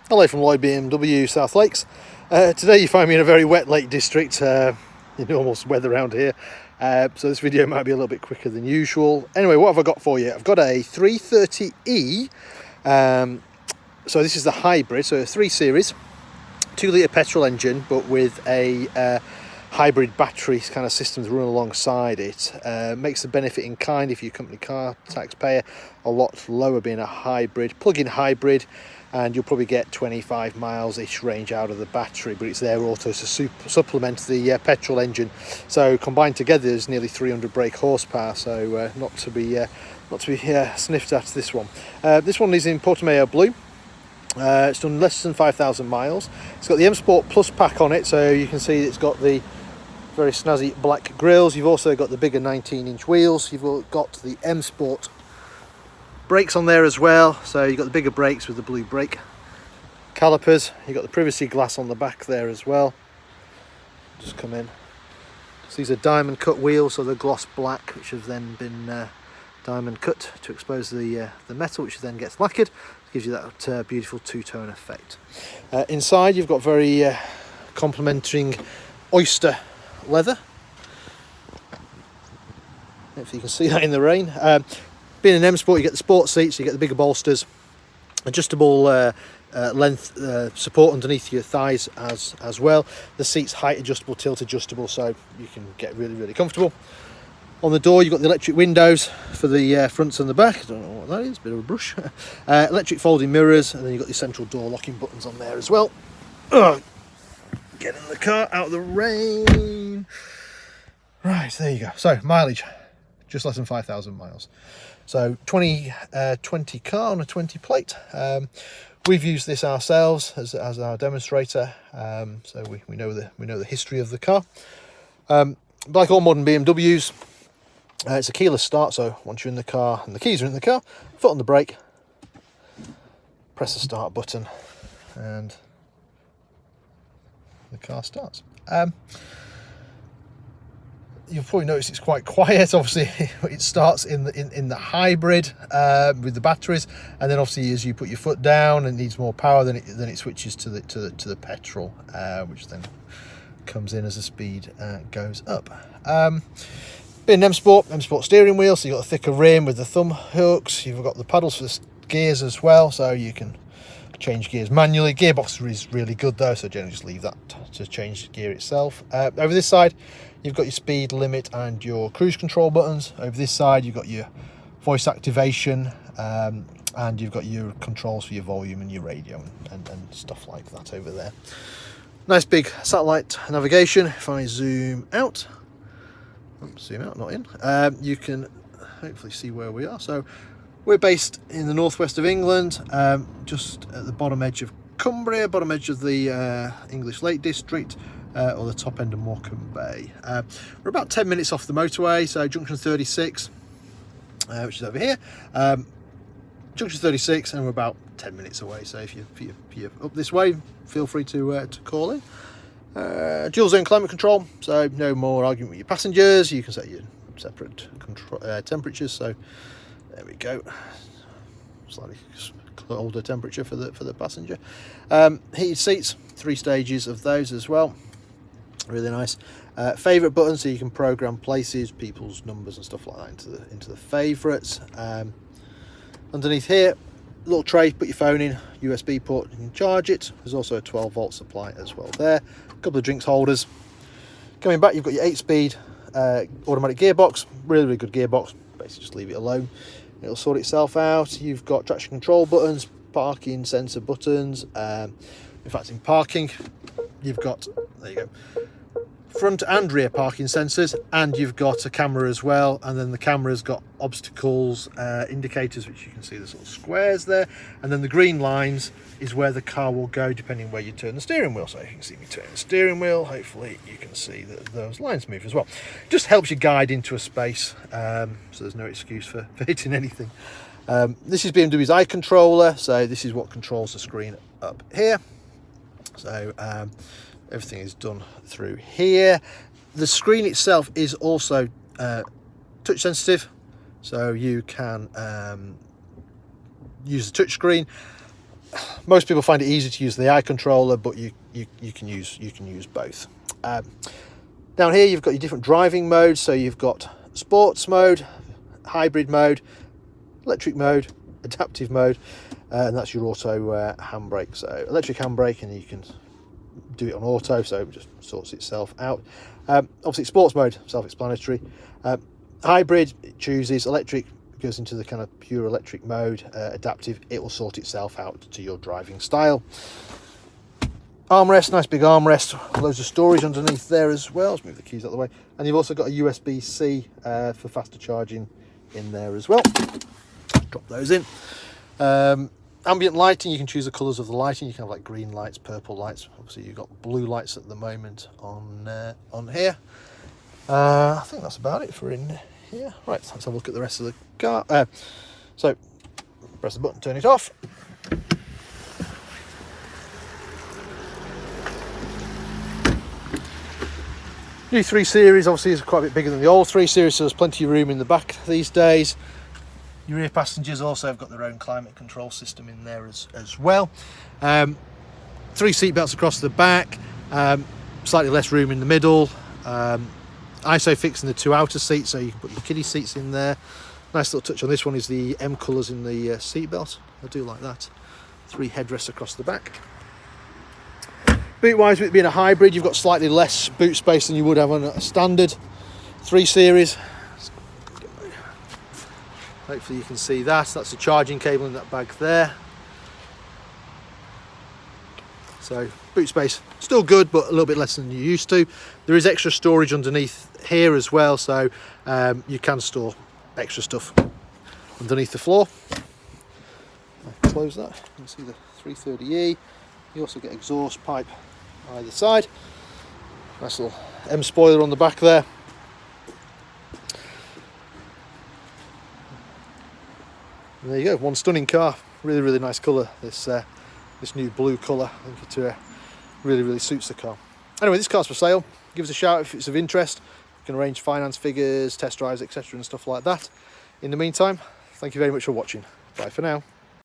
Hello from Lloyd BMW South Lakes. Today you find me in a very wet Lake District, almost weather around here, so this video might be a little bit quicker than usual. Anyway, what have I got for you? I've got a 330e, so this is the hybrid, so a 3 Series, 2 litre petrol engine, but with a hybrid battery kind of system to run alongside it. Makes the benefit in kind if you're a company car taxpayer a lot lower being a hybrid, plug-in hybrid, and you'll probably get 25 miles ish range out of the battery, but it's there also to supplement the petrol engine. So combined together there's nearly 300 brake horsepower, so not to be sniffed at, this one. This one is in Portimao blue. It's done less than 5,000 miles. It's got the M Sport Plus pack on it, so you can see it's got the very snazzy black grills. You've also got the bigger 19-inch wheels. You've got the M Sport brakes on there as well, so you've got the bigger brakes with the blue brake calipers. You've got the privacy glass on the back there as well. Just come in. So these are diamond cut wheels, so they're gloss black, which have then been diamond cut to expose the metal, which then gets lacquered. Gives you that beautiful two-tone effect. Inside you've got very complementing oyster leather. If you can see that in the rain. Being an M Sport, you get the sport seats, you get the bigger bolsters, adjustable length support underneath your thighs as well. The seats height adjustable, tilt adjustable, so you can get really comfortable. On the door you've got the electric windows for the fronts and the back. I don't know what that is, a bit of a brush. Electric folding mirrors, and then you've got your central door locking buttons on there as well. Get in the car, out of the rain. Right, there you go. So mileage, just less than 5,000 miles. So 2020 car on a 20 plate. We've used this ourselves as our demonstrator, so we know the history of the car. Like all modern BMWs, it's a keyless start, so once you're in the car and the keys are in the car, foot on the brake, press the start button, and the car starts. You'll probably notice it's quite quiet. Obviously it starts in the hybrid with the batteries, and then obviously as you put your foot down and needs more power, then it switches to the petrol, which then comes in as the speed goes up. Being an M Sport steering wheel, so you've got a thicker rim with the thumb hooks. You've got the paddles for the gears as well, so you can change gears manually. Gearbox is really good though, so generally just leave that to change the gear itself. Over this side you've got your speed limit and your cruise control buttons. Over this side you've got your voice activation, and you've got your controls for your volume and your radio and stuff like that over there. Nice big satellite navigation. If I zoom out, not in, you can hopefully see where we are. So we're based in the northwest of England, just at the bottom edge of Cumbria, bottom edge of the English Lake District, or the top end of Morecambe Bay. We're about 10 minutes off the motorway, so junction 36, which is over here. Junction 36, and we're about 10 minutes away, so if you're up this way, feel free to call in. Dual zone climate control, so no more argument with your passengers. You can set your separate temperatures, so there we go. Slightly colder temperature for the passenger. Heated seats, 3 stages of those as well, really nice. Favorite button, so you can program places, people's numbers and stuff like that into the favorites. Underneath here, little tray, put your phone in, USB port, you can charge it. There's also a 12-volt supply as well there. A couple of drinks holders. Coming back, you've got your 8-speed automatic gearbox, really good gearbox. Basically just leave it alone, it'll sort itself out. You've got traction control buttons, parking sensor buttons. In fact, in parking you've got, there you go, front and rear parking sensors, and you've got a camera as well, and then the camera's got obstacles indicators, which you can see the sort of squares there, and then the green lines is where the car will go depending where you turn the steering wheel. So you can see me turn the steering wheel, hopefully you can see that those lines move as well. Just helps you guide into a space, so there's no excuse for hitting anything. This is BMW's eye controller, so this is what controls the screen up here. So everything is done through here. The screen itself is also touch sensitive, so you can use the touch screen. most people find it easy to use the eye controller, but you can use both. Down here you've got your different driving modes. So you've got sports mode, hybrid mode, electric mode, adaptive mode, and that's your auto handbrake. So electric handbrake, and you can do it on auto, so it just sorts itself out. Obviously sports mode, self-explanatory. Hybrid, it chooses electric, goes into the kind of pure electric mode. Adaptive, it will sort itself out to your driving style. Armrest, nice big armrest, loads of storage underneath there as well. Let's move the keys out of the way. And you've also got a USB-C for faster charging in there as well. Drop those in. Ambient lighting, you can choose the colours of the lighting. You can have like green lights, purple lights. Obviously you've got blue lights at the moment on here. I think that's about it for in here. Right, let's have a look at the rest of the car. So press the button, turn it off. New 3 Series obviously is quite a bit bigger than the old 3 Series, so there's plenty of room in the back these days. Your rear passengers also have got their own climate control system in there as well. 3 seat belts across the back, slightly less room in the middle. ISOFIX in the 2 outer seats, so you can put your kiddie seats in there. Nice little touch on this one is the M colours in the seat belt. I do like that. 3 headrests across the back. Boot wise, with it being a hybrid, you've got slightly less boot space than you would have on a standard 3 Series. Hopefully you can see that. That's the charging cable in that bag there. So boot space still good, but a little bit less than you're used to. There is extra storage underneath here as well, so you can store extra stuff underneath the floor. I'll close that. You can see the 330E. You also get exhaust pipe either side. Nice little M spoiler on the back there. And there you go, one stunning car. Really, really nice colour. This new blue colour, I think it really, really suits the car. Anyway, this car's for sale. Give us a shout if it's of interest. You can arrange finance figures, test drives, etc. and stuff like that. In the meantime, thank you very much for watching. Bye for now.